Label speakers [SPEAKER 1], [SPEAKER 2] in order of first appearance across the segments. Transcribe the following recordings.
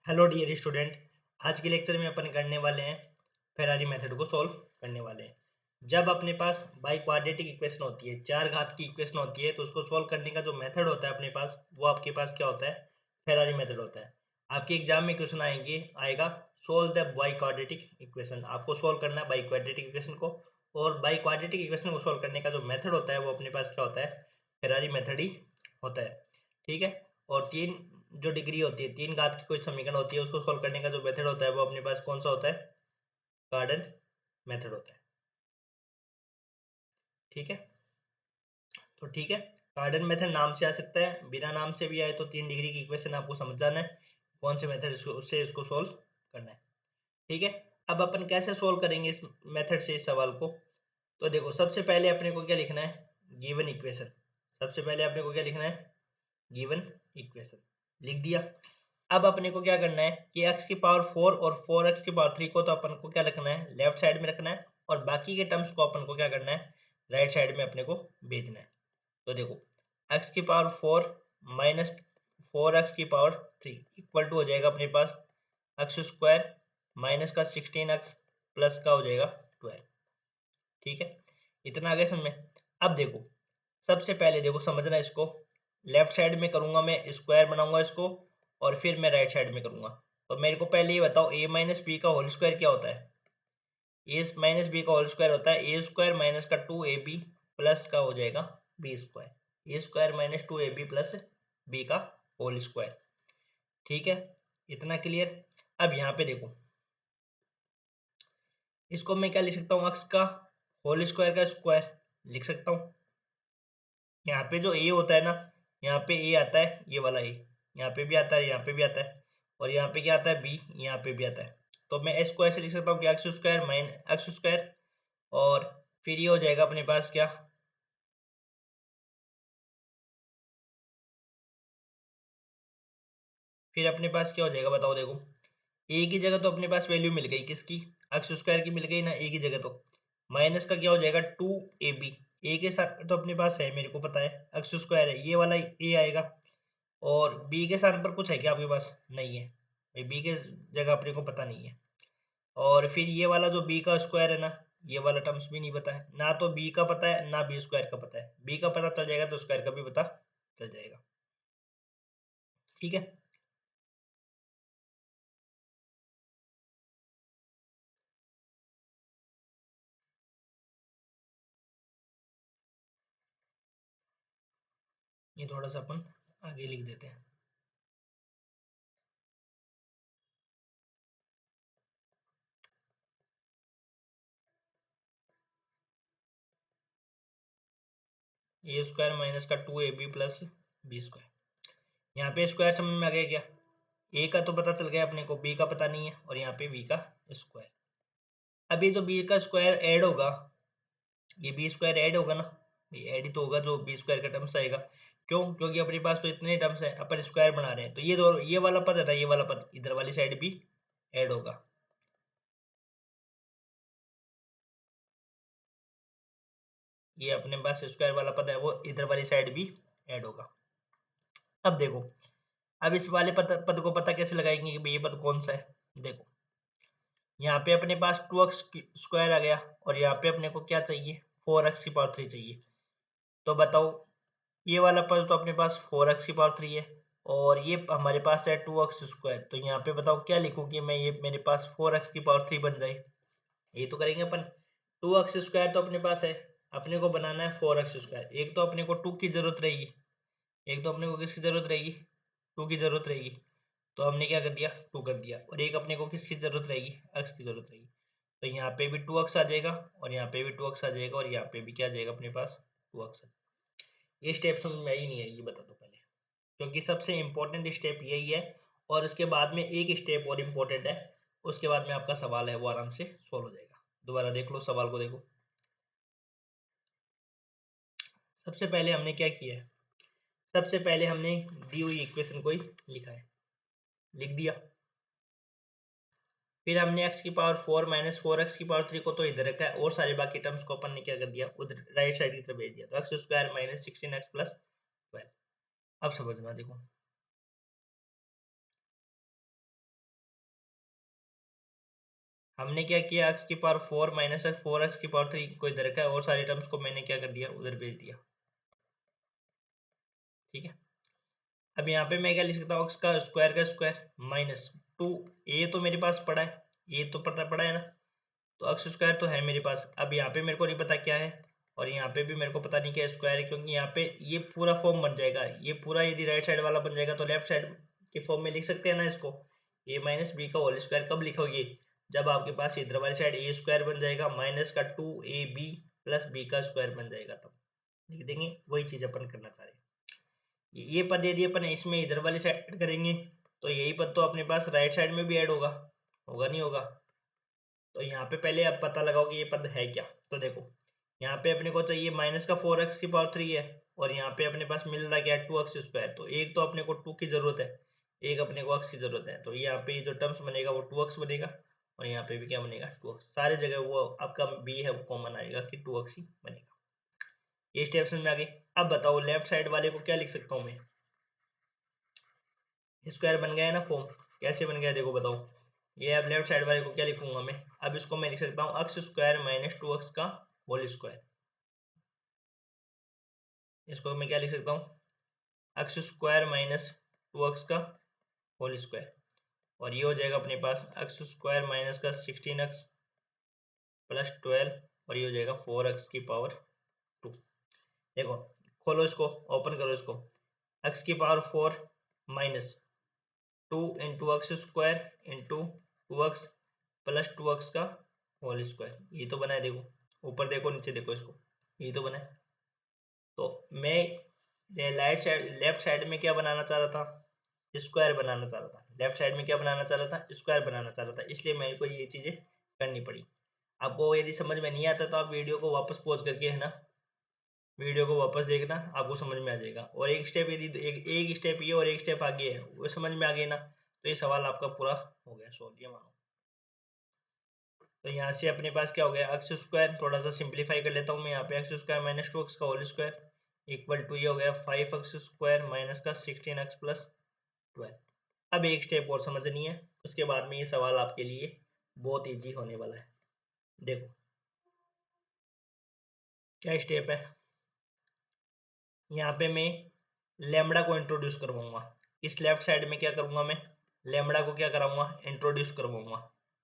[SPEAKER 1] Hello dear student. आज के lecture में अपन करने वाले हैं फेरारी मेथड को सॉल्व करने वाले हैं। जब अपने पास बाई क्वाड्रेटिक इक्वेशन होती है, चार घात की इक्वेशन होती है, तो उसको सॉल्व करने का जो मेथड होता है अपने पास, वो आपके पास क्या होता है? फेरारी मेथड होता है। आपके एग्जाम में क्वेश्चन आएगा solve the by quadratic equation. आपको सोल्व करना है बाई क्वाड्रेटिक इक्वेशन को, और बाई क्वाड्रेटिक इक्वेशन को सोल्व करने का जो मेथड होता है वो अपने पास क्या होता है? फेरारी मेथड ही होता है। ठीक है। और तीन जो डिग्री होती है, तीन घात की कोई समीकरण होती है, उसको सोल्व करने का जो मेथड होता है वो अपने पास कौन सा होता है? कार्डन मेथड होता है। ठीक है। तो ठीक है, कार्डन मेथड नाम से आ सकता है, बिना नाम से भी आए तो तीन डिग्री की इक्वेशन आपको समझ जाना है कौन से मेथड उससे इसको सोल्व करना है। ठीक है। अब अपन कैसे सोल्व करेंगे इस मेथड से इस सवाल को? तो देखो, सबसे पहले अपने को क्या लिखना है? Given equation. सबसे पहले अपने को क्या लिखना है? गिवन इक्वेशन लिख दिया। अब अपने को क्या करना है कि x की पावर 4 और 4x की पावर 3 को तो अपन को क्या रखना है? लेफ्ट साइड में रखना है, और बाकी के टर्म्स को अपन को क्या करना है? राइट साइड में अपने को भेजना है। तो देखो, x की पावर 4 माइनस 4x की पावर 3 इक्वल टू हो जाएगा अपने पास एक्स स्क्वायर माइनस का 16x प्लस का हो जाएगा 12। ठीक है, इतना आगे समझ में। अब देखो, सबसे पहले देखो समझना इसको, लेफ्ट साइड में करूंगा मैं स्क्वायर बनाऊंगा इसको, और फिर मैं राइट साइड में करूंगा। तो मेरे को पहले ये बताओ, a माइनस बी का होल स्क्वायर क्या होता है? ए माइनस बी का होल स्क्वायर होता है ए स्क्वायर माइनस का 2ab प्लस का हो जाएगा B square. A square minus 2ab plus B का होल स्क्वायर। ठीक है, इतना क्लियर। अब यहाँ पे देखो, इसको मैं क्या लिख सकता हूँ? एक्स का होल स्क्वायर का स्क्वायर लिख सकता हूँ। यहाँ पे जो ए होता है ना, यहाँ पे ए आता है, ये वाला ए यहाँ पे भी आता है, यहाँ पे भी आता है, और यहाँ पे क्या आता है? बी यहाँ पे भी आता है। तो मैं एस को ऐसे लिख सकता हूँ कि x square mine x square, और फिर ये हो जाएगा अपने पास क्या? फिर अपने पास क्या हो जाएगा बताओ? देखो, ए की जगह तो अपने पास वैल्यू मिल गई, किसकी? एक्स स्क्वायर की मिल गई ना ए की जगह। तो माइनस का क्या हो जाएगा? 2ab। ए के साथ तो अपने पास है, मेरे को पता है एक्स स्क्वायर है, ये वाला ए आएगा। और बी के स्थान पर कुछ है क्या आपके पास? नहीं है भाई, बी के जगह अपने को पता नहीं है। और फिर ये वाला जो बी का स्क्वायर है ना, ये वाला टर्म्स भी नहीं पता है ना, तो बी का पता है ना बी स्क्वायर का पता है। बी का पता चल जाएगा तो स्क्वायर का भी पता चल जाएगा। ठीक है। ये थोड़ा सा अपन आगे लिख देते हैं। ए स्क्वायर माइनस का 2ab प्लस बी स्क्वायर। यहाँ पे स्क्वायर समझ में आ गया क्या? ए का तो पता चल गया अपने को, बी का पता नहीं है, और यहाँ पे बी का स्क्वायर। अभी जो बी का स्क्वायर ऐड होगा, ये बी स्क्वायर ऐड होगा ना, ये ऐड ही तो होगा जो बी स्क्वायर का टर्म्स आएगा। क्यों? क्योंकि अपने पास तो इतने टर्म्स है, अपन स्क्वायर बना रहे हैं, तो ये दोनों, ये वाला पद है ना, ये वाला पद इधर वाली साइड भी ऐड होगा। ये अपने पास स्क्वायर वाला पद है, वो इधर वाली साइड भी ऐड होगा। अब देखो, अब इस वाले पद को पता कैसे लगाएंगे कि भाई ये पद कौन सा है? देखो, यहाँ पे अपने पास 2x स्क्वायर आ गया, और यहाँ पे अपने को क्या चाहिए? 4x की पावर 3 चाहिए। तो बताओ, ये वाला पद तो अपने पास 4x की पावर 3 है, और ये हमारे पास है 2x स्क्वायर। तो यहाँ पे बताओ क्या लिखूँ कि मैं, ये मेरे पास 4x की पावर 3 बन जाए? ये तो करेंगे अपन। 2x स्क्वायर तो अपने पास है, अपने को बनाना है 4x स्क्वायर। एक तो अपने को 2 की जरूरत रहेगी, एक तो अपने को किसकी जरूरत रहेगी? 2 की जरूरत रहेगी। तो हमने क्या कर दिया? 2 कर दिया। और एक अपने को किसकी जरूरत रहेगी? x की जरूरत रहेगी। तो यहाँ पे भी 2x आ जाएगा, और यहाँ पे भी 2x आ जाएगा, और यहाँ पे भी क्या आ जाएगा अपने पास? 2x। ये स्टेप समझ में आई नहीं है, ये बता दो पहले, क्योंकि सबसे इंपॉर्टेंट स्टेप यही है। और उसके बाद में एक स्टेप और इम्पोर्टेंट है, उसके बाद में आपका सवाल है वो आराम से सोल्व हो जाएगा। दोबारा देख लो सवाल को, देखो। सबसे पहले हमने क्या किया है? सबसे पहले हमने दी हुई इक्वेशन को ही लिखा है, लिख दिया। फिर हमने x की पावर 4 माइनस 4x की पावर 3 को तो इधर रखा है, और सारे बाकी टर्म्स को अपन ने क्या कर दिया? उधर राइट साइड की तरफ भेज दिया। तो X square minus 16x plus 12। अब समझना, देखो हमने क्या किया, एक्स की पावर 4 माइनस एक्स 4x की पावर 3 को इधर का और सारी टर्म्स को मैंने क्या कर दिया, उधर भेज दिया। ठीक है, अब यहाँ पे मैं क्या लिख सकता हूँ, एक्स का स्क्वायर माइनस 2, ये तो मेरे पास पड़ा है, ये तो पड़ा है ना, तो एक्स स्क्वायर तो है मेरे पास। अब यहाँ पे मेरे को नहीं पता क्या है, और यहाँ पे भी मेरे को पता नहीं क्या स्क्वायर है, क्योंकि यहाँ पे ये पूरा फॉर्म बन जाएगा, ये पूरा यदि राइट साइड वाला बन जाएगा तो लेफ्ट साइड के फॉर्म में लिख सकते हैं ना इसको। ए माइनस बी का होल स्क्वायर कब लिखोगे, जब आपके पास इधर वाली साइड ए स्क्वायर बन जाएगा माइनस का 2ab प्लस बी का स्क्वायर बन जाएगा, तब लिख देंगे। वही चीज अपन करना चाह रहे हैं। ये पद यदि अपन इसमें इधर वाली साइड ऐड करेंगे तो यही पद तो अपने पास राइट साइड में भी ऐड होगा, होगा नहीं होगा। तो यहाँ पे पहले आप पता लगाओ कि ये पद है क्या। तो देखो यहाँ पे अपने को चाहिए माइनस का 4x की पावर 3 है, और यहाँ पे अपने पास मिल रहा है क्या, 2x स्क्वायर। तो एक तो अपने को 2 की जरूरत है, एक अपने को x की जरूरत है, तो यहाँ पे जो टर्म्स बनेगा वो 2x बनेगा, और यहाँ पे भी क्या बनेगा, 2x। सारी जगह वो आपका b है वो कॉमन आएगा कि 2x ही बनेगा। ये स्टेप समझ में आ गई। अब बताओ लेफ्ट साइड वाले को क्या लिख सकता हूँ मैं, स्क्वायर बन गया है ना फॉर्म, कैसे बन गया देखो बताओ। ये अब लेफ्ट साइड वाले को क्या लिखूंगा मैं, अब इसको मैं लिख सकता हूँ एक्स स्क्वायर माइनस 2x का होल स्क्वायर। इसको मैं क्या लिख सकता हूँ, एक्स स्क्वायर माइनस 2x का होल स्क्वायर, और ये हो जाएगा अपने पास एक्स स्क्वायर माइनस का 16x प्लस 12, और ये हो जाएगा 4x की पावर 2। देखो खोलो इसको, ओपन करो इसको, x की power 4 minus 2 into x square into 2x plus 2x का होल स्क्वायर, ये तो बना है। देखो ऊपर देखो नीचे देखो इसको, ये तो बना है। तो मैं राइट साइड लेफ्ट साइड में क्या बनाना चाह रहा था, स्क्वायर बनाना चाह रहा था। लेफ्ट साइड में क्या बनाना चाह रहा था, स्क्वायर बनाना चाह रहा था, इसलिए मेरे को ये चीजें करनी पड़ी। आपको यदि समझ में नहीं आता तो आप वीडियो को वापस पॉज करके है ना, वीडियो को वापस देखना, आपको समझ में आ जाएगा। और एक स्टेप यदि एक स्टेप ये और एक स्टेप आगे है वो समझ में आ गई ना, तो ये सवाल आपका पूरा हो गया सोल्व, ये मानो। तो यहाँ से अपने पास क्या हो गया, एक्स स्क्वायर, थोड़ा सा सिंप्लीफाई कर लेता हूँ मैं, यहाँ पे एक्स स्क्वायर माइनस 2x का होल स्क्वायर इक्वल टू ये हो गया 5x स्क्वायर माइनस का 16x प्लस 12। अब एक स्टेप और समझनी है, उसके बाद में ये सवाल आपके लिए बहुत इजी होने वाला है। देखो क्या स्टेप है, यहाँ पे मैं लेमड़ा को इंट्रोड्यूस करवाऊंगा। इस लेफ्ट साइड में क्या करूंगा मैं, लेमड़ा को क्या कराऊंगा, इंट्रोड्यूस करवाऊंगा।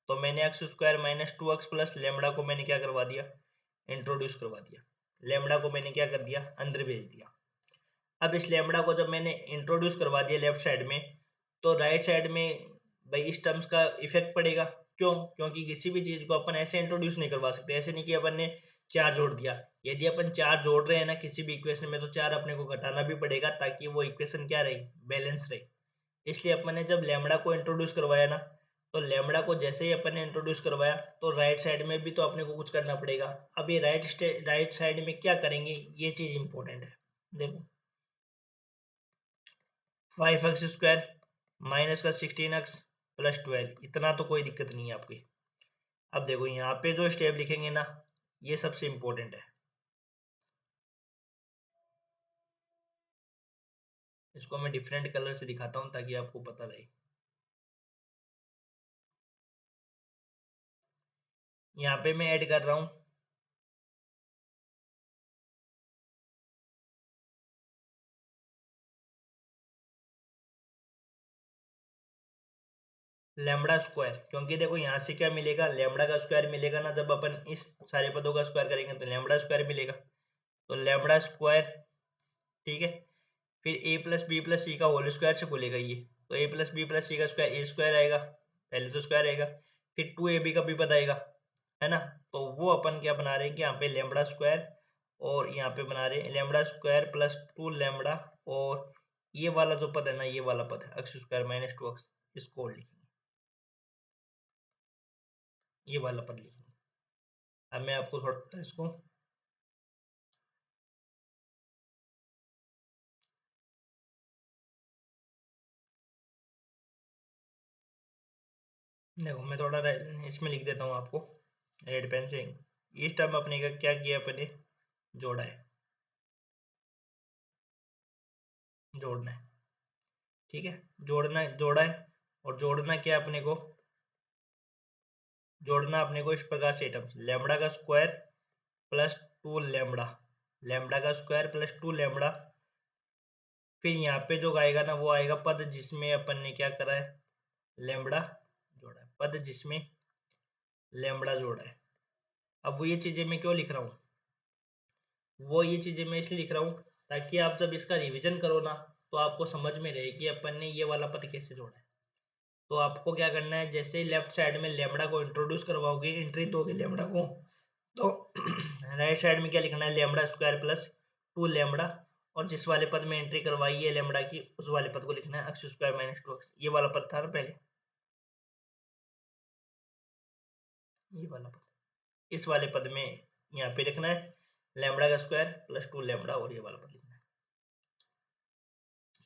[SPEAKER 1] तो मैंने x square minus 2x plus lambda को मैंने क्या करवा दिया, इंट्रोड्यूस करवा दिया। लेमड़ा को मैंने क्या कर दिया, अंदर भेज दिया। अब इस लेमड़ा को जब मैंने इंट्रोड्यूस करवा दिया लेफ्ट साइड में, तो राइट साइड में भाई इस टर्म्स का इफेक्ट पड़ेगा। क्यों, क्योंकि किसी भी चीज को अपन ऐसे इंट्रोड्यूस नहीं करवा सकते, ऐसे नहीं कि अपन ने चार जोड़ दिया। यदि अपन चार जोड़ रहे हैं ना किसी भी इक्वेशन में, तो चार अपने को घटाना भी पड़ेगा ताकि वो इक्वेशन क्या रहे, बैलेंस रहे। इसलिए अपन ने जब लेमड़ा को इंट्रोड्यूस करवाया ना, तो लेमड़ा को जैसे ही अपन ने इंट्रोड्यूस करवाया तो राइट साइड में भी तो अपने को कुछ करना पड़ेगा। अब ये राइट साइड में क्या करेंगे, ये चीज इंपॉर्टेंट है। देखो 5x स्क्वायर माइनस का 16x प्लस 12, इतना तो कोई दिक्कत नहीं है आपकी। अब देखो यहाँ पे जो स्टेप लिखेंगे ना, ये सबसे इंपॉर्टेंट है। इसको मैं डिफरेंट कलर से दिखाता हूँ ताकि आपको पता रहे। यहाँ पे मैं ऐड कर रहा हूँ लेमड़ा स्क्वायर, क्योंकि देखो यहाँ से क्या मिलेगा, लेमड़ा का स्क्वायर मिलेगा ना, जब अपन इस सारे पदों का स्क्वायर करेंगे तो लेमड़ा स्क्वायर मिलेगा। तो लेमड़ा स्क्वायर, ठीक है, फिर ए प्लस बी प्लस सी का होल स्क्वायर से खुलेगा ये, तो ए प्लस बी प्लस सी का स्क्वायर ए स्क्वायर आएगा, पहले तो स्क्वायर आएगा, फिर 2ab का भी पता आएगा, है ना। तो वो अपन क्या बना रहे हैं कि यहाँ पे लेमड़ा स्क्वायर, और यहाँ पे बना रहे हैं लेमड़ा स्क्वायर प्लस 2 लेमड़ा, और ये वाला जो पद है ना, ये वाला पद है एक्स स्क्वायर माइनस 2x, इसको और लिखेंगे, ये वाला पद लिखेंगे। अब मैं आपको थोड़ा इसको देखो, मैं थोड़ा इसमें लिख देता हूँ आपको रेड पेन से। इस टर्म अपने का क्या किया अपने, जोड़ा है, जोड़ना है, ठीक है, जोड़ना जोड़ा है। और जोड़ना क्या अपने को, जोड़ना अपने को इस प्रकार से टर्म्स, लैम्बडा का स्क्वायर प्लस 2 लैम्बडा, लैम्बडा का स्क्वायर प्लस 2 लैम्बडा। फिर यहाँ पे जो आएगा ना वो आएगा पद जिसमें अपन ने क्या करा है, लैम्बडा जोड़ा है, पद जिसमें लैम्बडा जोड़ा है। अब वो ये चीजें मैं क्यों लिख रहा हूँ, वो ये चीजें मैं इसलिए लिख रहा हूँ ताकि आप जब इसका रिवीजन करो ना तो आपको समझ में रहे कि अपन ने ये वाला पद कैसे जोड़ा है। तो आपको क्या करना है, जैसे ही लेफ्ट साइड में लैम्बडा को इंट्रोड्यूस करवाओगे, एंट्री दोगे लैम्बडा को, तो राइट साइड में क्या लिखना है, लैम्बडा स्क्वायर प्लस 2 लैम्बडा, और जिस वाले पद में एंट्री करवाई है लैम्बडा की उस वाले पद को लिखना है एक्स स्क्वायर माइनस 2x। ये वाला पद था ना पहले, ये वाला पद, इस वाले पद में यहाँ पे लिखना है लैम्बडा का स्क्वायर प्लस 2 लैम्बडा, और ये वाला पद लिखना है।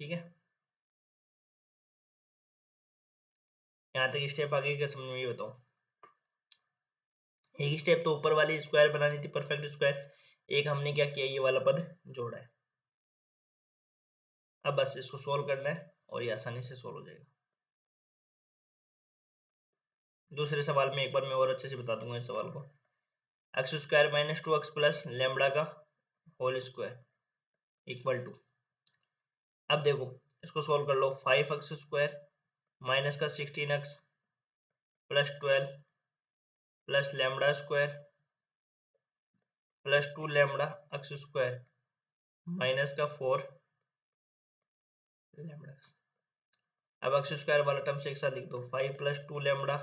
[SPEAKER 1] ठीक है, यहाँ तक स्टेप आगे क्या समझ में, ये बताओ। एक स्टेप तो ऊपर वाली स्क्वायर बनानी थी, परफेक्ट स्क्वायर, एक हमने क्या किया, ये वाला पद जोड़ा है। अब बस इसको सोल्व करना है और ये आसानी से सोल्व हो जाएगा। दूसरे सवाल में एक बार मैं और अच्छे से बता दूंगा इस सवाल को। X square minus 2x plus lambda का होल स्क्वायर इक्वल टू, अब देखो इसको सोल्व कर लो, 5x स्क्वायर माइनस का 16x plus 12 plus lambda square plus 2 lambda x square minus का 4 लैम्बडा। अब एक्स स्क्वायर वाला टर्म से एक साथ लिख दो, 5 plus 2 lambda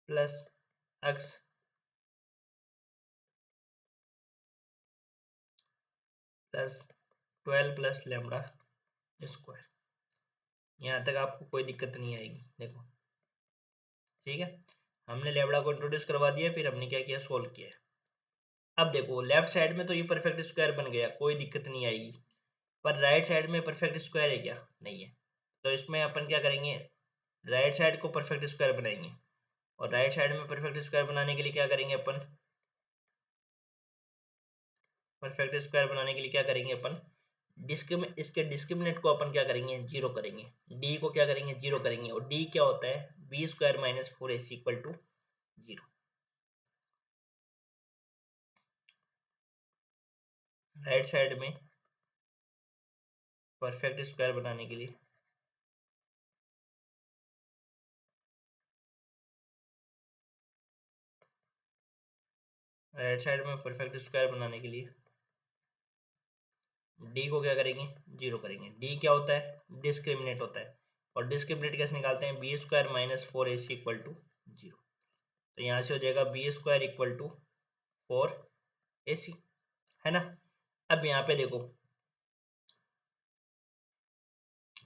[SPEAKER 1] plus x plus 12 plus lambda square. यहाँ तक आपको कोई दिक्कत नहीं आएगी, देखो ठीक है। हमने लैम्बडा को इंट्रोड्यूस करवा दिया, फिर हमने क्या किया, सोल्व किया। अब देखो लेफ्ट साइड में तो ये परफेक्ट स्क्वायर बन गया, कोई दिक्कत नहीं आएगी, पर राइट साइड में परफेक्ट स्क्वायर है क्या, नहीं है। तो इसमें अपन क्या करेंगे, राइट साइड को परफेक्ट स्क्वायर बनाएंगे, और राइट साइड में परफेक्ट स्क्वायर बनाने के लिए क्या करेंगे अपन, परफेक्ट स्क्वायर बनाने के लिए क्या करेंगे अपन, इसके डिस्क्रिमिनेंट को अपन क्या करेंगे, जीरो करेंगे, डी को क्या करेंगे, जीरो करेंगे, और डी क्या होता है, B square minus 4ac equal to zero. Right side में परफेक्ट स्क्वायर बनाने के लिए राइट साइड में परफेक्ट स्क्वायर बनाने के लिए डी को क्या करेंगे, जीरो करेंगे। डी क्या होता है, डिस्क्रिमिनेट होता है, और डिस्क्रिमिनेट कैसे निकालते हैं, B square minus 4ac equal to zero. तो यहाँ से हो जाएगा B square equal to 4ac, है ना। अब यहाँ पे देखो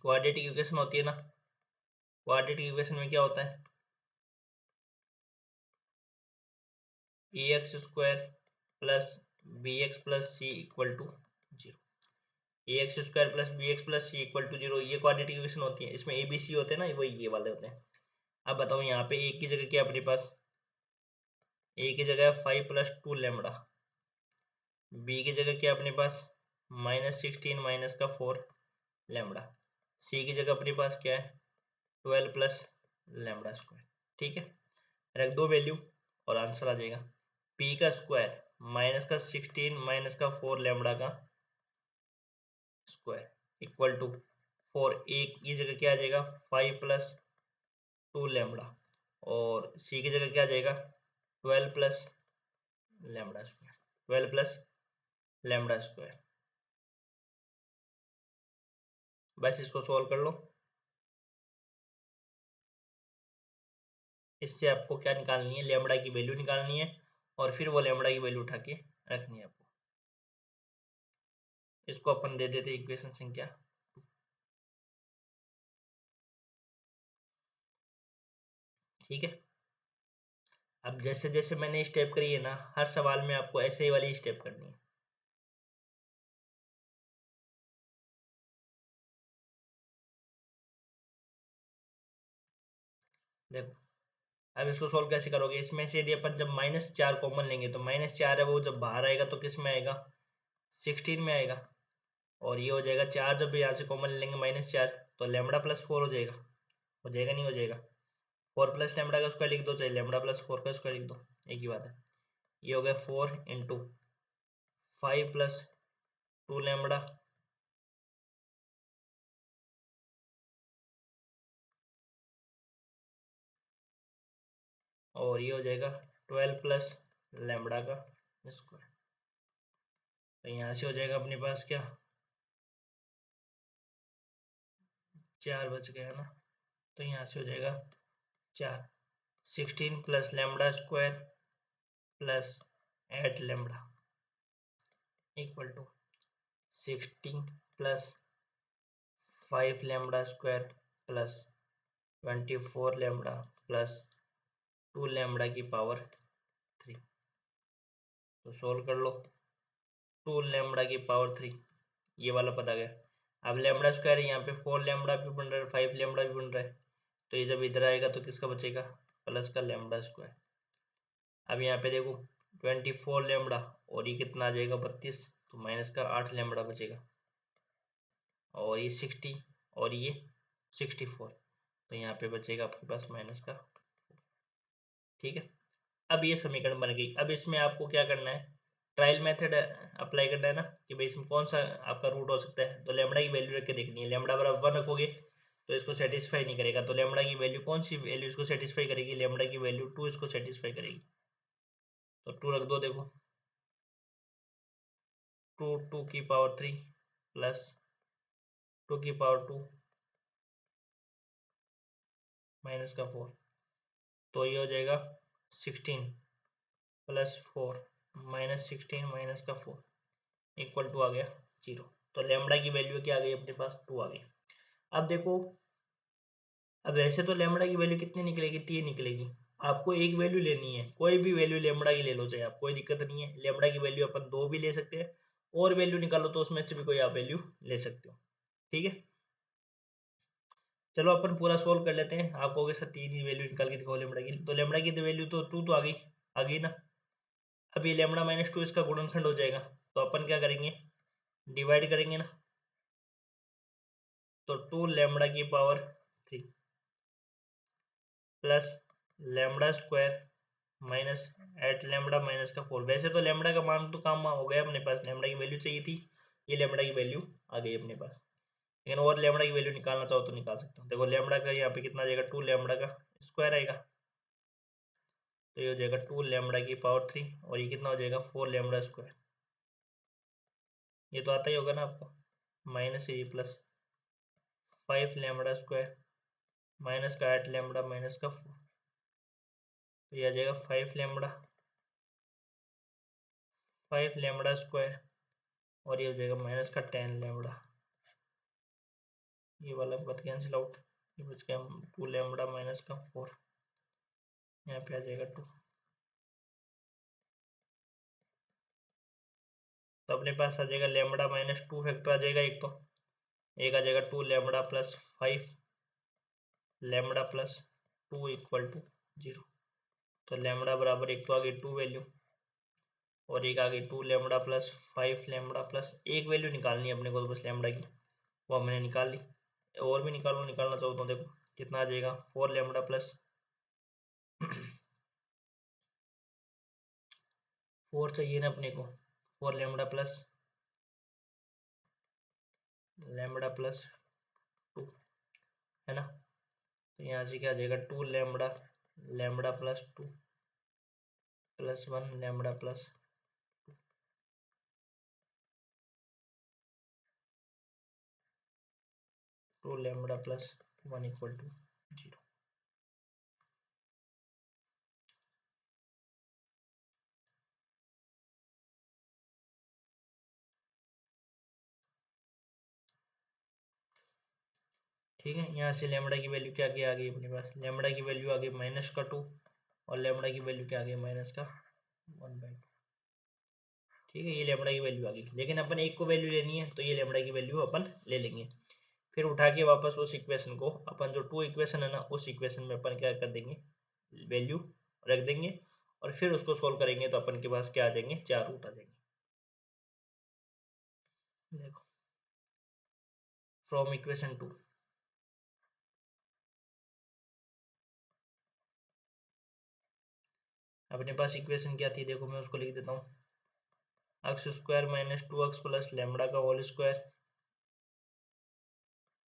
[SPEAKER 1] क्वाड्रेटिक इक्वेशन होती है ना, क्वाड्रेटिक इक्वेशन में क्या होता है, A X square plus B X plus C equal to zero, A X square plus B X plus C equal to zero, ये क्वाड्रेटिक इक्वेशन होती है। इसमें ए बी सी होते हैं ना, वही ये वाले होते हैं। अब बताओ यहाँ पे एक की जगह क्या अपने पास, ए की जगह 5 प्लस 2 लैम्बडा, बी की जगह क्या अपने पास -16 माइनस का 4 लैम्बडा, सी की जगह अपने पास क्या है 12 प्लस लैम्बडा स्क्वायर। ठीक है, रख दो वैल्यू और आंसर आ जाएगा, पी का स्क्वायर माइनस का 16 माइनस का 4 लैम्बडा का स्क्वायर इक्वल टू 4, एक की जगह क्या आ जाएगा 5 प्लस 2 लैम्बडा, और सी की जगह क्या आ जाएगा 12 plus lambda square, 12 plus lambda square. बस इसको सॉल्व कर लो, इससे आपको क्या निकालनी है, लैम्बडा की वैल्यू निकालनी है, और फिर वो लैम्बडा की वैल्यू उठा के रखनी है आपको। इसको अपन दे देते इक्वेशन संख्या 2। ठीक है, अब जैसे जैसे मैंने स्टेप करी है ना, हर सवाल में आपको ऐसे ही वाली स्टेप करनी है। देखो अब इसको सोल्व कैसे करोगे, इसमें से यदि अपन जब -4 कॉमन लेंगे तो -4 है वो जब बाहर आएगा तो किस में आएगा, 16 में आएगा, और ये हो जाएगा 4 जब यहाँ से कॉमन लेंगे -4 तो लेमड़ा प्लस 4 हो जाएगा नहीं हो जाएगा, 4 प्लस लेमड़ा का स्क्वायर लिख दो, चाहे लेमड़ा प्लस 4 का स्क्वायर लिख दो, एक ही बात है। ये हो गया 4 इंटू 5 प्लस 2 लेमड़ा और ये हो जाएगा 12 प्लस लेमड़ा का स्क्वायर। तो यहाँ से हो जाएगा अपने पास क्या, 4 बच गया है ना, तो यहाँ से हो जाएगा 4, 16 plus lambda square plus 8 lambda equal to 16 plus 5 lambda square plus 24 lambda plus 2 lambda की पावर 3। तो सोल्व कर लो, 2 लेमड़ा की पावर 3 ये वाला पता गया। अब लेमड़ा स्क्वायर यहाँ पे 4 लेमड़ा भी बन रहा है, 5 लेमड़ा भी बन रहा है, तो ये जब इधर आएगा तो किसका बचेगा, प्लस का लेमड़ा स्क्वायर। अब यहाँ पे देखो 24 लेमड़ा और ये कितना आ जाएगा 32, तो माइनस का 8 लेमड़ा बचेगा और ये 60 और ये 64, तो यहाँ पे बचेगा आपके पास माइनस का। ठीक है, अब ये समीकरण बन गई। अब इसमें आपको क्या करना है, ट्रायल मेथड अप्लाई करना है ना, कि भाई इसमें कौन सा आपका रूट हो सकता है। तो लेमड़ा की वैल्यू रख के देखनी है, लेमड़ा बराबर 1 रखोगे तो इसको सेटिस्फाई नहीं करेगा, तो लेमड़ा की वैल्यू कौन सी वैल्यू इसको सेटिस्फाई करेगी, लेमड़ा की वैल्यू 2 इसको सेटिस्फाई करेगी, तो 2 रख दो। देखो 2 की पावर 3 प्लस 2 की पावर 2 माइनस का 4, तो ये हो जाएगा 16 प्लस 4 माइनस 16 माइनस का 4 इक्वल टू आ गया 0। तो लेमड़ा की वैल्यू क्या आ गई अपने पास, 2 आ गई। अब देखो, अब ऐसे तो लेमड़ा की वैल्यू कितनी निकलेगी, 3 निकलेगी। आपको एक वैल्यू लेनी है, कोई भी वैल्यू लेमड़ा की ले लो चाहे आप, कोई दिक्कत नहीं है। लेमड़ा की वैल्यू अपन 2 भी ले सकते हैं, और वैल्यू निकालो तो उसमें से भी कोई आप वैल्यू ले सकते हो। ठीक है, चलो अपन पूरा सोल्व कर लेते हैं। आप कहोगे सर 3 ही वैल्यू निकाल के दिखाओ लेमड़ा की, तो लेमड़ा की वैल्यू तो 2 तो आ गई ना। अब ये लेमड़ा माइनस 2 इसका गुणनखंड हो जाएगा, तो अपन क्या करेंगे, डिवाइड करेंगे ना, तो 2 लेमड़ा की power 3 plus lambda square minus 8 lambda minus का 4। वैसे तो लेमड़ा का मान तो काम हो गया अपने पास, लेमड़ा की वैल्यू चाहिए थी, ये लेमड़ा की वैल्यू आ गई अपने पास। लेकिन और लेमड़ा की वैल्यू निकालना चाहो तो निकाल सकते हो। देखो लेमड़ा का यहाँ पे कितना आ जाएगा, 2 लेमड़ा का स्क्वायर आएगा, तो ये हो जाएगा 2 लेमड़ा की पावर 3 और ये कितना हो जाएगा 4 लेमड़ा स्क्वायर। ये तो आता ही होगा ना आपको, माइनस ये प्लस 5 लेमड़ा स्क्वायर माइनस का 8 लेमड़ा माइनस का 4, तो ये आ जाएगा 5 लेमड़ा स्क्वायर और ये हो जाएगा माइनस का 10 लेमड़ा। ये वाला बात कैंसिल आउट, ये बच गया 2 लेमड़ा माइनस का 4, यहाँ पे आ जाएगा 2। तो अपने पास आ जाएगा लेमड़ा माइनस 2 फैक्टर आ जाएगा, एक आ जाएगा 2 lambda plus 5 lambda plus 2 equal to 0। तो लेमड़ा बराबर एक तो आ गई 2 वैल्यू और एक आ गई 2 लेमड़ा प्लस 5 लेमड़ा प्लस एक वैल्यू निकालनी है अपने को, तो बस लेमड़ा की वो हमने निकाल ली। और भी निकालना चाहो तो देखो कितना आ जाएगा, 4 लेमड़ा प्लस 4 चाहिए ना अपने को, 4 लेमड़ा प्लस 2 है ना। तो यहाँ से क्या आ जाएगा 2 lambda lambda plus 2 plus 1 lambda plus 2 lambda plus 1 equal to 0। ठीक है, यहाँ से लेमड़ा की वैल्यू क्या आ गई अपने पास, लेमड़ा की वैल्यू आ गई माइनस का 2 और लेमड़ा की वैल्यू क्या आ गई माइनस का 1/2। ठीक है, ये लेमड़ा की वैल्यू आ गई, लेकिन अपन एक को वैल्यू लेनी है तो ये लेमड़ा की वैल्यू अपन ले लेंगे। फिर उठा के वापस उस इक्वेशन को अपन, जो 2 इक्वेशन है ना, उस इक्वेशन में अपन क्या कर देंगे, वैल्यू रख देंगे और फिर उसको सोल्व करेंगे, तो अपन के पास क्या आ जाएंगे, 4 रूट आ जाएंगे। देखो फ्रॉम इक्वेशन 2 अपने पास इक्वेशन क्या थी, देखो मैं उसको लिख देता हूँ, X square minus 2x plus lambda का whole square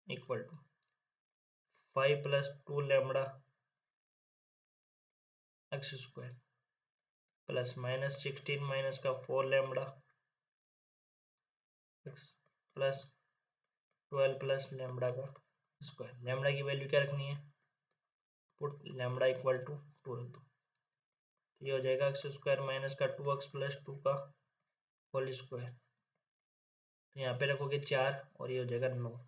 [SPEAKER 1] equal to 5 plus 2 lambda X square plus minus 16 minus का 4 lambda X plus 12 plus lambda का स्क्वायर। लेमडा की वैल्यू क्या रखनी है, पुट लेमडा इक्वल टू 2 रख दो, तो ये हो जाएगा एक्स स्क्वायर माइनस का 2x प्लस 2 का होल स्क्वायर, तो यहाँ पे रखोगे 4 और ये हो जाएगा 9,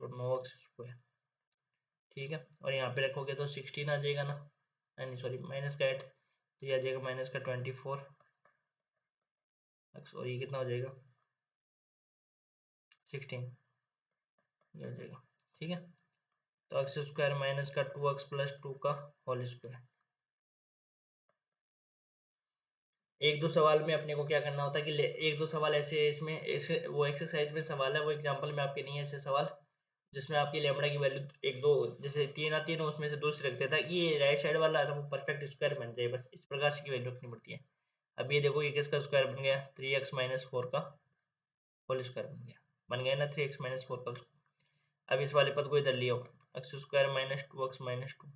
[SPEAKER 1] तो 9x स्क्वायर। ठीक है, और यहाँ पे रखोगे तो 16 आ जाएगा ना, नहीं सॉरी माइनस का 8, तो ये आ जाएगा माइनस का 24 एक्स, और ये कितना हो जाएगा 16, ये हो जाएगा। ठीक है, तो एक्स स्क्वायर माइनस का 2x प्लस 2 का होल स्क्वायर। एक दो सवाल में अपने को क्या करना होता है कि एक दो सवाल ऐसे इसमें ऐसे वो एक्सरसाइज में सवाल है, वो एग्जांपल में आपके नहीं है ऐसे सवाल जिसमें आपकी लेमड़ा की वैल्यू एक दो जैसे 3 आती है ना, उसमें से दूसरी रख देता है कि ये राइट साइड वाला है ना वो परफेक्ट स्क्वायर बन जाए, बस इस प्रकार से की वैल्यू रखनी पड़ती है। अब ये देखो ये किसका स्क्वायर बन गया, 3x माइनस 4 का होल स्क्वायर बन गया ना 3x माइनस 4 का। अब इस वाले पद को इधर लियो, X square minus 2x minus 2,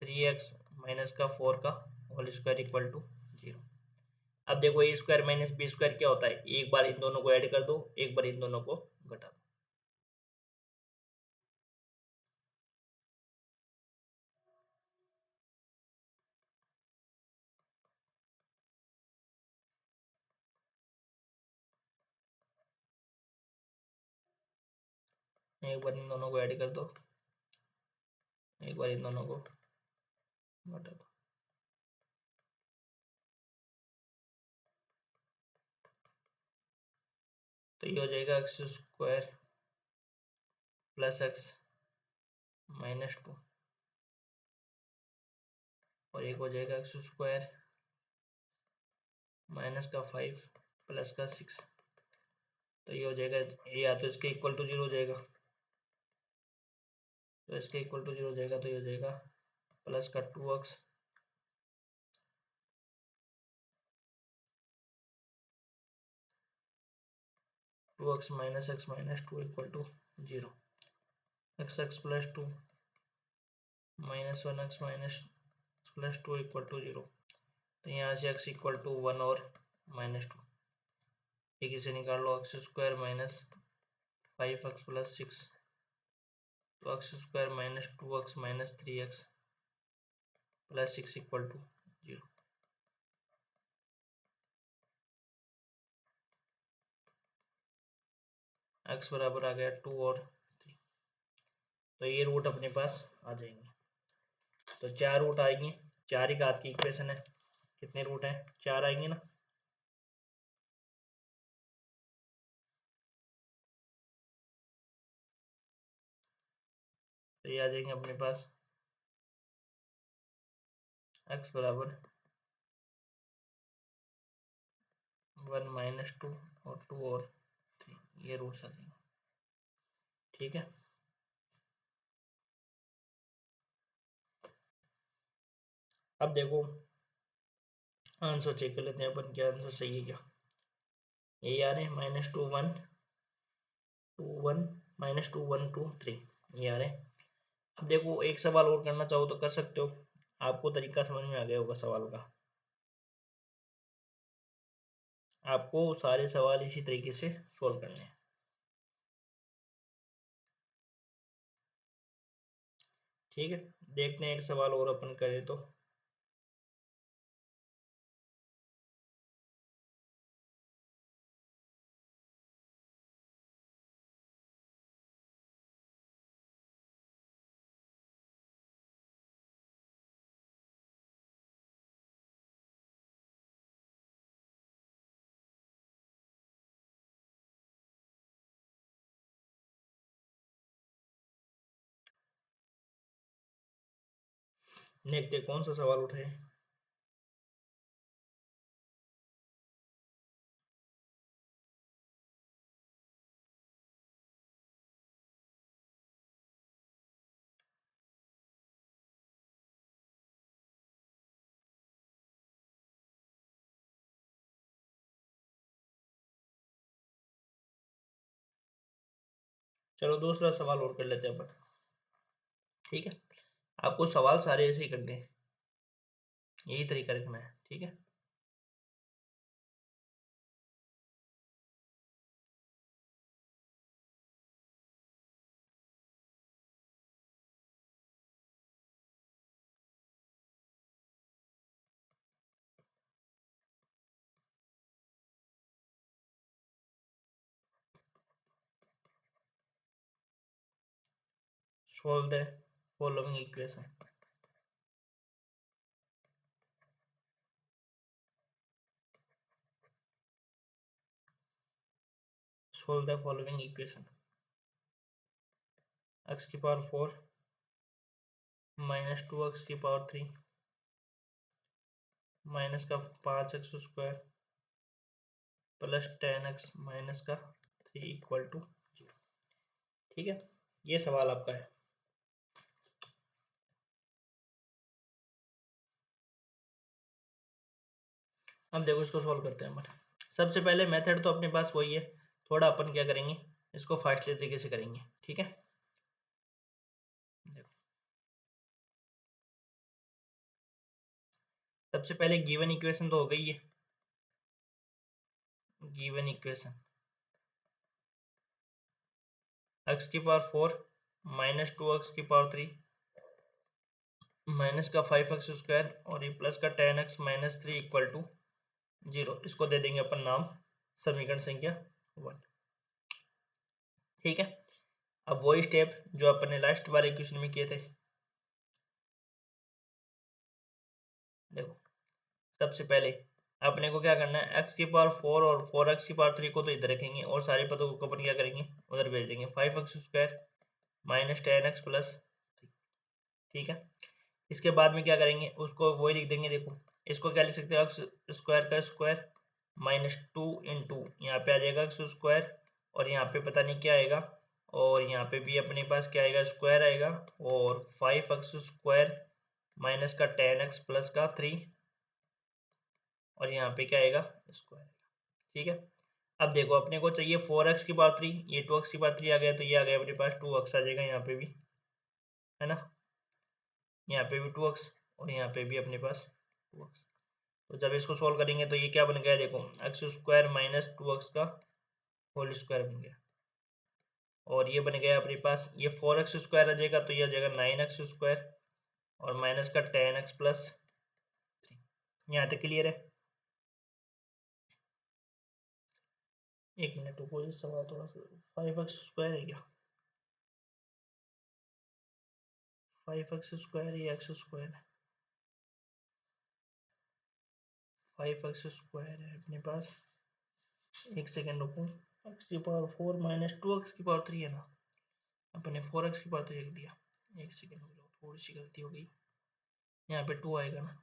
[SPEAKER 1] 3x minus का 4 का होल स्क्वायर इक्वल टू 0। अब देखो ए स्क्वायर माइनस बी स्क्वायर क्या होता है, एक बार इन दोनों को ऐड कर दो, एक बार इन दोनों को घटा दो, एक बार इन दोनों को ऐड कर दो, एक बार इन दोनों को घटा दो, तो ये हो जाएगा x square plus x minus 2, और एक हो जाएगा एक्स स्क्वायर माइनस का 5 प्लस का 6, तो ये हो जाएगा, ये या तो इसके इक्वल टू 0 हो जाएगा, तो इसके इक्वल टू 0 हो जाएगा, तो ये हो जाएगा प्लस का 2x minus x minus 2 equal to 0, x plus 2 minus 1x minus plus 2 equal to 0, तो यहाँ से x इक्वल टू 1 और माइनस 2, एक इसे निकाल लो, X square minus 5x plus 6, तो X square minus 2x minus 3x plus 6 equal to 0। x बराबर आ गया 2 और 3, तो ये रूट अपने पास आ जाएंगे, तो 4 रूट आएंगे, 4 ही घात की इक्वेशन है, कितने रूट हैं 4 आएंगे ना, तो ये आ जाएंगे अपने पास x बराबर 1 माइनस 2 और 2 और 3, ये रूट्स आ जाएंगे। ठीक है, अब देखो आंसर चेक कर लेते हैं अपन, क्या आंसर सही है क्या, यही आ रहे हैं माइनस 2 1 2 1 माइनस 2 1 2 3, ये आ रहे हैं। अब देखो एक सवाल और करना चाहो तो कर सकते हो, आपको तरीका समझ में आ गया होगा सवाल का, आपको सारे सवाल इसी तरीके से सोल्व करने हैं। ठीक है, देखते हैं एक सवाल और अपन करें तो, देखते कौन सा सवाल उठाए। चलो दूसरा सवाल और कर लेते हैं अपन। ठीक है, आपको सवाल सारे ऐसे ही करने हैं, यही तरीका रखना है। ठीक है, solve the following equation. Solve the following equation. x की पावर 4 माइनस 2x की पावर 3 माइनस का 5x square plus 10x minus का 3 इक्वल टू 0। ठीक है, ये सवाल आपका है। अब देखो इसको सॉल्व करते हैं अपन। सबसे पहले मेथड तो अपने पास वही है, थोड़ा अपन क्या करेंगे, इसको फास्टली तरीके से करेंगे। ठीक है, देखो सबसे पहले गिवन इक्वेशन तो हो गई है, गिवन इक्वेशन x की पावर 4 माइनस 2x की पावर 3 माइनस का 5x स्क्वायर और ये प्लस का 10x माइनस 3 इक्वल टू 0। इसको दे देंगे अपन नाम समीकरण संख्या 1। ठीक है, अब वही स्टेप जो अपन ने लास्ट वाले क्वेश्चन में किए थे। देखो सबसे पहले अपने को क्या करना है, x की पावर 4 और 4x की पावर 3 को तो इधर रखेंगे और सारे पदों को अपन क्या करेंगे, उधर भेज देंगे। 5x square minus 10x plus. ठीक है, इसके बाद में क्या करेंगे, उसको वही लिख देंगे। देखो इसको क्या लिख सकते हो, एक्स स्क्वायर का स्क्वायर माइनस 2 इंटू यहाँ पे आ जाएगा एक्स स्क्वायर और यहाँ पे पता नहीं क्या आएगा, और यहाँ पे भी अपने पास क्या आएगा, स्क्वायर आएगा, और 5x स्क्वायर माइनस का 10x प्लस का 3 और यहाँ पे क्या आएगा, स्क्वायर। ठीक है, अब देखो अपने को चाहिए 4x की पावर 3, ये 2x की पावर 3 आ गया तो ये आ गया अपने पास 2x आ जाएगा यहाँ पे भी, है ना, यहाँ पे भी 2x और यहाँ पे भी अपने पास 2x। तो जब इसको सोल्व करेंगे तो ये क्या बन गया, देखो एक्स स्क्वायर माइनस 2x का होल स्क्वायर बन गया, और ये बन गया अपने पास, ये 4x स्क्वायर आ जाएगा तो ये आ जाएगा 9x स्क्वायर और माइनस का 10x प्लस 3। यहाँ तक क्लियर है। एक मिनट रुको, इस सवाल थोड़ा सा, 5x स्क्वायर है क्या, 5x स्क्वायर ये एक्स स्क्वायर है, 5x स्क्वायर है अपने पास। एक सेकेंड रुको, एक्स की पावर 4 माइनस 2x की पावर 3 है ना, अपने 4x की पावर 3 रख दिया। एक सेकेंड रुको, थोड़ी सी गलती हो गई, यहाँ पे 2 आएगा ना,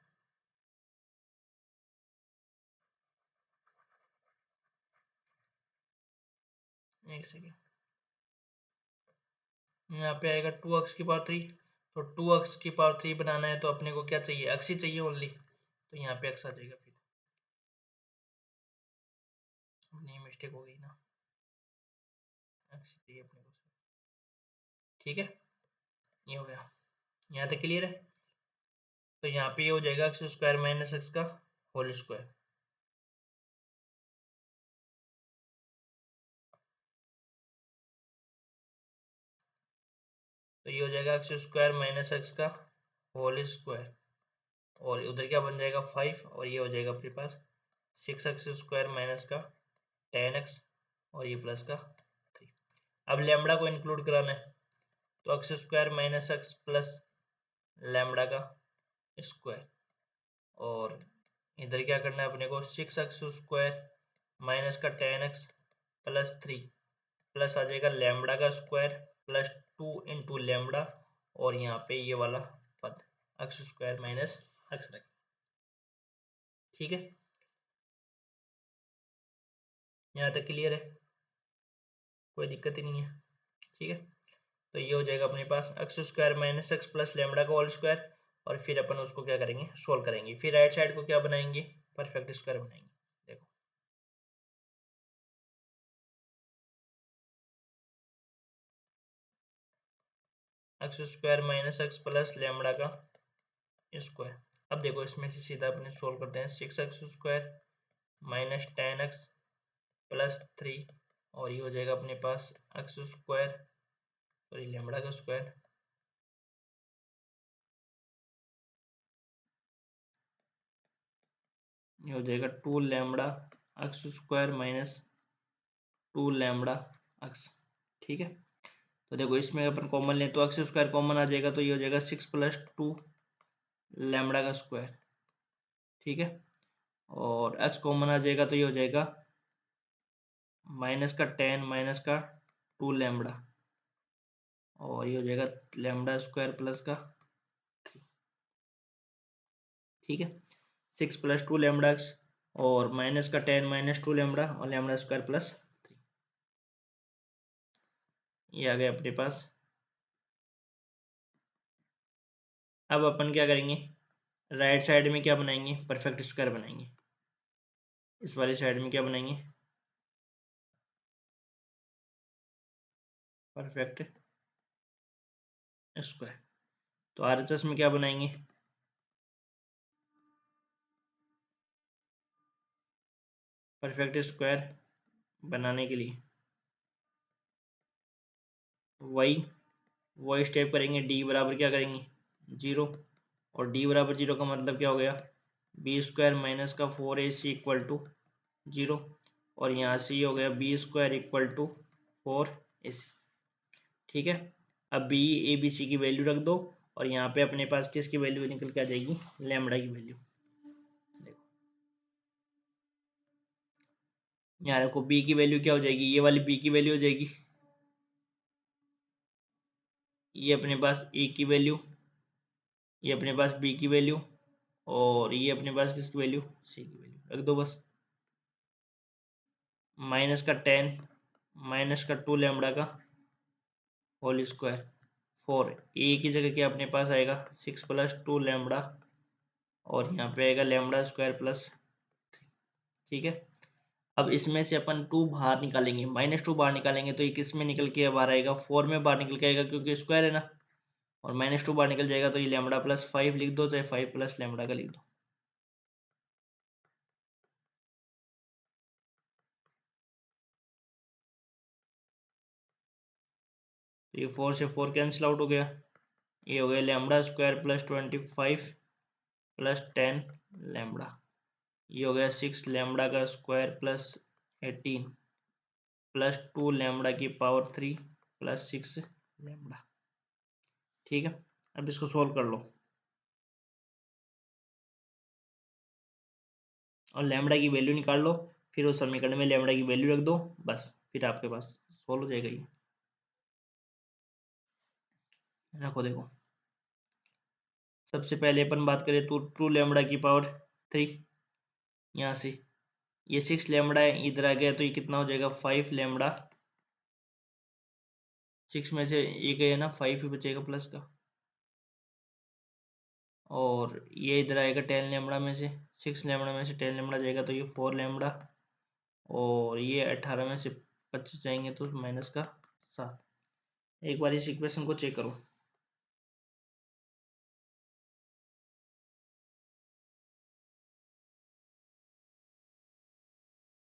[SPEAKER 1] एक सेकेंड, यहाँ पे आएगा 2x की पावर 3। तो 2x की पावर 3 बनाना है तो अपने को क्या चाहिए, x ही चाहिए ओनली, तो यहाँ पे x आ जाएगा। फिर अपनी मिस्टेक हो गई ना, x चाहिए अपने को। ठीक है, ये हो गया, यहाँ तक क्लियर है। तो यहाँ पे ये हो जाएगा एक्स स्क्वायर माइनस एक्स का होल स्क्वायर, तो ये हो जाएगा एक्स स्क्वायर माइनस एक्स का होल स्क्वायर, और उधर क्या बन जाएगा 5, और ये हो जाएगा अपने पास 6x स्क्वायर माइनस का 10x और ये प्लस का 3। अब लैम्बडा को इंक्लूड कराना है तो X square minus X plus lambda का स्क्वायर, और इधर क्या करना है अपने को, 6x स्क्वायर माइनस का 10x प्लस 3 प्लस आ जाएगा लैम्बडा का स्क्वायर प्लस 2 इंटू लैम्बडा, और यहाँ पे ये वाला पद एक्स स्क्वायर माइनस एक्स रखें। ठीक है, यहाँ तक क्लियर है, कोई दिक्कत ही नहीं है। ठीक है, तो ये हो जाएगा अपने पास X square minus X plus lambda का होल स्क्वायर, और फिर अपन उसको क्या करेंगे, सोल्व करेंगे। फिर राइट साइड को क्या बनाएंगे, परफेक्ट स्क्वायर बनाएंगे। देखो x square minus X plus lambda का स्क्वायर। अब देखो इसमें से सीधा अपने सोल्व करते हैं। 6x² माइनस 10x प्लस 3 और ये हो जाएगा अपने पास एक्स स्क्वायर और ये लेमड़ा का स्क्वायर। ये हो जाएगा 2 lambda x square minus 2 lambda x. ठीक है, तो देखो इसमें अपन कॉमन लें तो एक्स स्क्वायर कॉमन आ जाएगा, तो ये हो जाएगा 6 प्लस 2 लेमड़ा का स्क्वायर। ठीक है, और एक्स कॉमन आ जाएगा तो ये हो जाएगा माइनस का 10 माइनस का 2 लेमड़ा और ये हो जाएगा लेमड़ा स्क्वायर प्लस का 3। ठीक है, 6 प्लस 2 लेमड़ा एक्स और माइनस का 10 माइनस 2 लेमड़ा और लेमड़ा स्क्वायर प्लस 3। ये आ गया अपने पास। अब अपन क्या करेंगे, राइट साइड में क्या बनाएंगे, परफेक्ट स्क्वायर बनाएंगे। इस वाली साइड में क्या बनाएंगे, परफेक्ट स्क्वायर। तो आरएचएस में क्या बनाएंगे, परफेक्ट स्क्वायर बनाने के लिए वही स्टेप करेंगे। डी बराबर क्या करेंगे 0 और डी बराबर 0 का मतलब क्या हो गया बी स्क्वायर माइनस का 4ac इक्वल टू 0 और यहाँ से हो गया B square equal to 4ac। ठीक है, अब बी ए बी सी की वैल्यू रख दो और यहाँ पे अपने पास किसकी वैल्यू निकल के आ जाएगी, लैम्बडा की वैल्यू। देखो यहाँ रखो बी की वैल्यू क्या हो जाएगी, ये वाली बी की वैल्यू हो जाएगी, ये अपने पास ए की वैल्यू, ये अपने पास बी की वैल्यू और ये अपने पास किसकी वैल्यू, सी की वैल्यू रख दो बस। माइनस का 10 माइनस का 2 लैम्बडा का होल स्क्वायर 4 ए की जगह क्या अपने पास आएगा 6 प्लस 2 लैम्बडा और यहाँ पे आएगा लैम्बडा स्क्वायर प्लस 3। ठीक है, अब इसमें से अपन 2 बाहर निकालेंगे, -2 बाहर निकालेंगे तो ये किस में निकल के बाहर आएगा, 4 में बाहर निकल के आएगा क्योंकि स्क्वायर है ना, और -2 बाहर निकल जाएगा तो ये लैम्बडा प्लस 5 लिख दो, चाहे 5 प्लस लैम्बडा का लिख दो। तो ये 4 से 4 कैंसिल आउट हो गया, ये हो गया lambda square plus 25 plus 10 lambda, ये हो गया 6 लैम्बडा का स्क्वायर प्लस 18 प्लस 2 लैम्बडा की पावर 3 प्लस 6 लैम्बडा। ठीक है, अब इसको सोल्व कर लो और लैम्बडा की वैल्यू निकाल लो, फिर उस समीकरण में लैम्बडा की वैल्यू रख दो, बस फिर आपके पास सोल्व हो जाएगा ये। रखो देखो, सबसे पहले अपन बात करें तो 2 लैम्बडा की पावर 3, यहाँ से ये 6 लैम्बडा है, इधर आ गया तो ये कितना हो जाएगा 5 लैम्बडा, 6 में से ये गया ना 5 ही बचेगा प्लस का, और ये इधर आएगा 10 लैम्बडा में से 6 लैम्बडा में से 10 लैम्बडा जाएगा तो ये 4 लैम्बडा और ये 18 में से 25 जाएंगे तो माइनस का 7। एक बार इस इक्वेशन को चेक करो,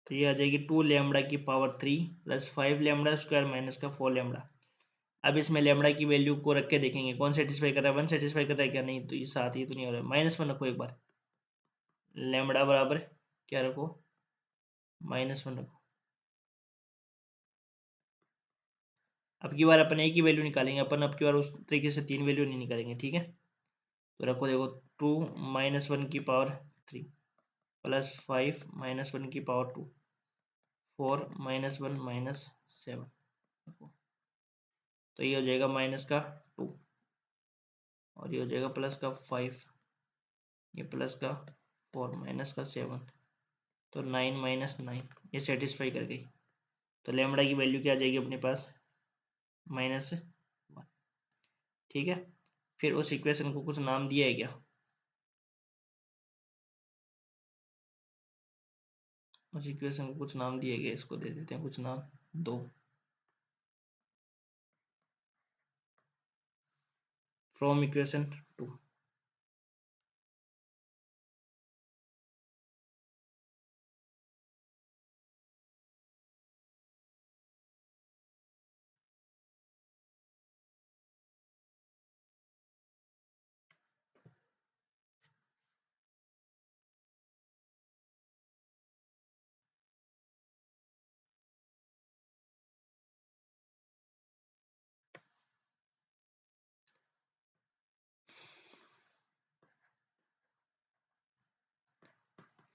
[SPEAKER 1] तो ये आ जाएगी 2 लैम्बडा की power 3 plus 5 lambda square minus का 4 लैम्बडा। अब इसमें लैम्बडा की वैल्यू को रख के देखेंगे कौन सेटिस्फाई कर रहा है, 1 सेटिस्फाई कर रहा है क्या, नहीं तो ये 7 ही तो नहीं हो रहा है, -1 रखो एक बार, लैम्बडा बराबर क्या रखो -1 रखो। अब की बार अपन एक ही वैल्यू निकालेंगे, अपन अब की बार उस तरीके से 3 वैल्यू नहीं निकालेंगे। ठीक है, तो रखो देखो 2 -1 की पावर 3 प्लस 5 -1 की पावर 2 4 -1 -7, तो ये हो जाएगा माइनस का 2 और ये हो जाएगा प्लस का 5, ये प्लस का 4 माइनस का 7, तो 9 -9 ये सेटिस्फाई कर गई, तो लैम्बडा की वैल्यू क्या आ जाएगी अपने पास -1। ठीक है, फिर उस इक्वेशन को कुछ नाम दिया है क्या, उस इक्वेशन को कुछ नाम दिया गया, इसको दे देते हैं कुछ नाम, 2 फ्रॉम इक्वेशन 2।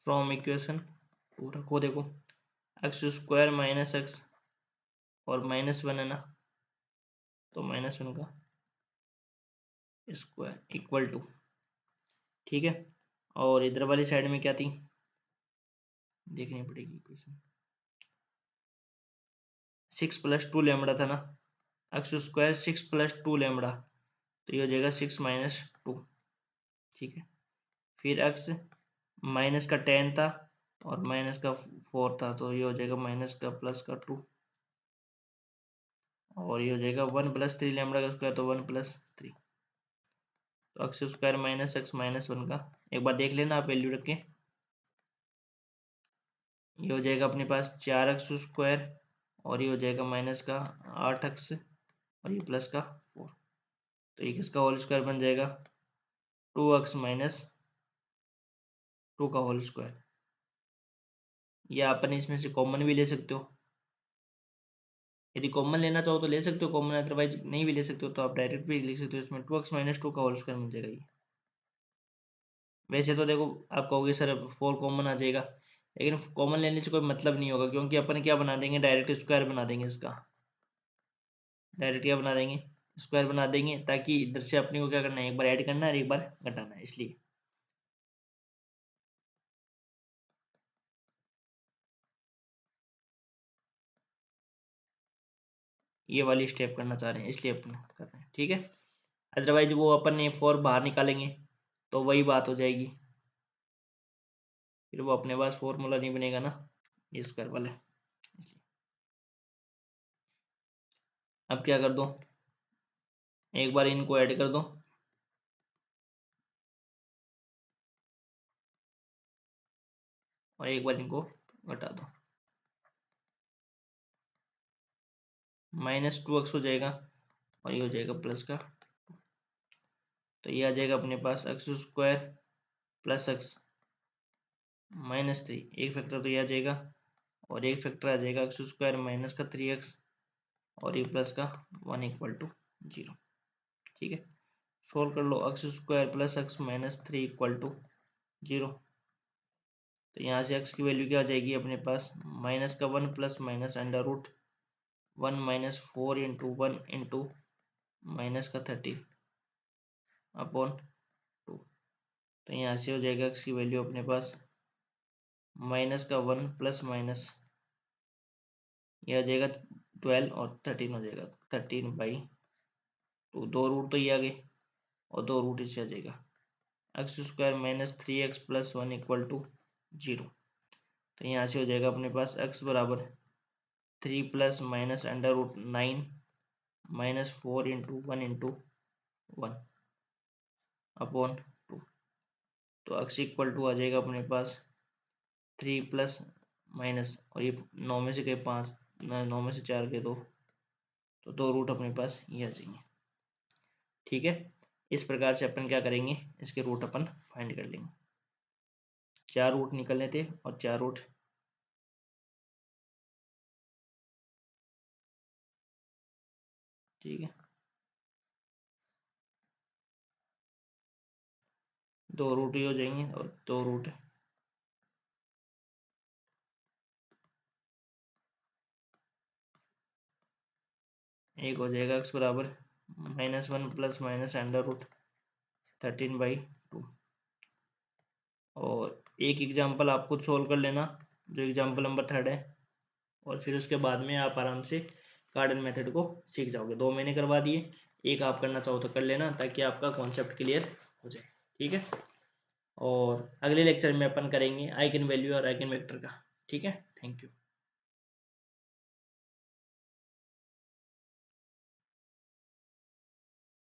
[SPEAKER 1] फ्रॉम इक्वेशन पूरा को देखो, एक्स स्क्वायर माइनस एक्स और -1 है ना, तो -1 का स्क्वायर इक्वल टू, ठीक है। और इधर वाली साइड में क्या थी देखनी पड़ेगी इक्वेशन, 6 + 2 लैम्बडा था ना, एक्स स्क्वायर 6 + 2 लैम्बडा, तो ये हो जाएगा 6 - 2, ठीक है। फिर एक्स माइनस का 10 था और माइनस का 4 था, तो ये हो जाएगा माइनस का प्लस का 2, और ये हो जाएगा 1 + 3 लैम्बडा का स्क्वायर, तो 1 + 3, तो एक्स स्क्वायर माइनस एक्स -1 का एक बार देख लेना आप वैल्यू रख के। ये हो जाएगा अपने पास 4x स्क्वायर, और ये हो जाएगा माइनस का 8x, और ये प्लस का 4, तो ये किसका होल स्क्वायर बन जाएगा 2x - 2 का होल स्क्वायर। या अपन इसमें से कॉमन भी ले सकते हो, यदि कॉमन लेना चाहो तो ले सकते हो कॉमन, अदरवाइज नहीं भी ले सकते हो तो आप डायरेक्ट भी लिख सकते हो, इसमें 2x - 2 का होल स्क्वायर मिल जाएगा। ये वैसे तो देखो आप कहोगे सर 4 कॉमन आ जाएगा, लेकिन कॉमन लेने से कोई मतलब नहीं होगा, क्योंकि अपन क्या बना देंगे डायरेक्ट स्क्वायर बना देंगे इसका, डायरेक्ट क्या बना देंगे स्क्वायर बना देंगे, ताकि इधर से अपने को क्या करना है एक बार ऐड करना है और एक बार घटाना है, इसलिए ये वाली स्टेप करना चाह रहे हैं, इसलिए अपन कर रहे हैं, ठीक है। अदरवाइज वो अपन ने 4 बाहर निकालेंगे तो वही बात हो जाएगी, फिर वो अपने पास फॉर्मूला नहीं बनेगा ना ये स्क्वायर वाले। अब क्या कर दो, एक बार इनको ऐड कर दो, और एक बार इनको घटा दो, -2x हो जाएगा, और ये हो जाएगा प्लस का, तो ये आ जाएगा अपने पास एक्स स्क्वायर प्लस एक्स -3, एक फैक्टर तो ये आ जाएगा, और एक फैक्टर आ जाएगा एक्स स्क्वायर माइनस का 3x, और ये प्लस का 1 = 0, ठीक है। सोल्व कर लो, एक्स स्क्वायर प्लस एक्स -3 = 0, तो यहाँ से x की वैल्यू क्या आ जाएगी अपने पास -1 plus minus under root 1 - 4 × 1 × -13 upon 2, तो यहाँ से हो जाएगा x की वैल्यू अपने पास -1 प्लस माइनस, ये आ जाएगा 12 और 13 हो जाएगा 13/2, 2 रूट तो ये आ गए और 2 रूट इससे आ जाएगा, एक्स स्क्वायर -3x + 1 = 0, तो यहाँ से हो जाएगा अपने पास x बराबर 3 + -√9 -4 × 1 × 1 अपॉन 2, तो x = आ जाएगा अपने पास 3 प्लस माइनस, और ये 9 में से गए 5, 9 में से 4 गए 2, तो 2 रूट अपने पास ये आ जाएंगे, ठीक है। इस प्रकार से अपन क्या करेंगे इसके रूट अपन फाइंड कर लेंगे, 4 रूट निकलने थे और 4 रूट, ठीक है, 2 रूट ही हो जाएंगे और 2 रूट एक हो जाएगा x बराबर -1 प्लस माइनस √13/2, और एक एग्जाम्पल आप खुद सोल्व कर लेना जो एग्जाम्पल नंबर 3 है, और फिर उसके बाद में आप आराम से कार्डन मेथड को सीख जाओगे। 2 मैंने करवा दिए, एक आप करना चाहो तो कर लेना ताकि आपका कॉन्सेप्ट क्लियर हो जाए, ठीक है। और अगले लेक्चर में अपन करेंगे आइगन वैल्यू और आइगन वेक्टर का, ठीक है। Thank you.